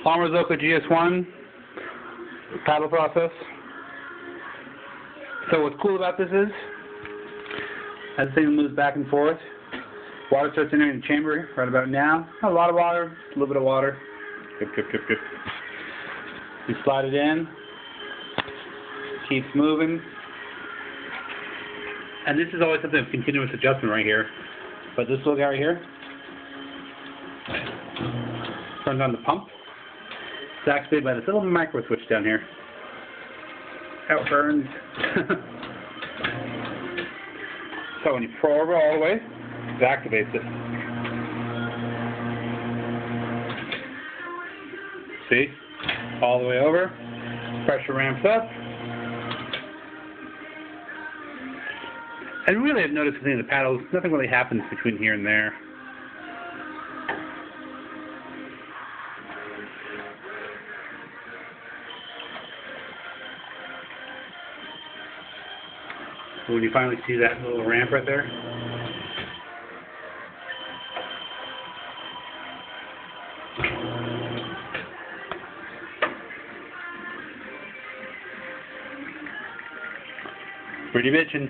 Marzocco GS1 paddle process. So what's cool about this is, as the thing moves back and forth, water starts entering the chamber right about now. Not a lot of water, a little bit of water. Good. You slide it in, keeps moving. And this is always something of continuous adjustment right here. But this little guy right here turns on the pump. It's activated by this little micro switch down here. How it burns. So when you pour over all the way, it activates it. See? All the way over. Pressure ramps up. And really I've noticed with the paddles, nothing really happens between here and there. When you finally see that little ramp right there. Pretty bitchin'.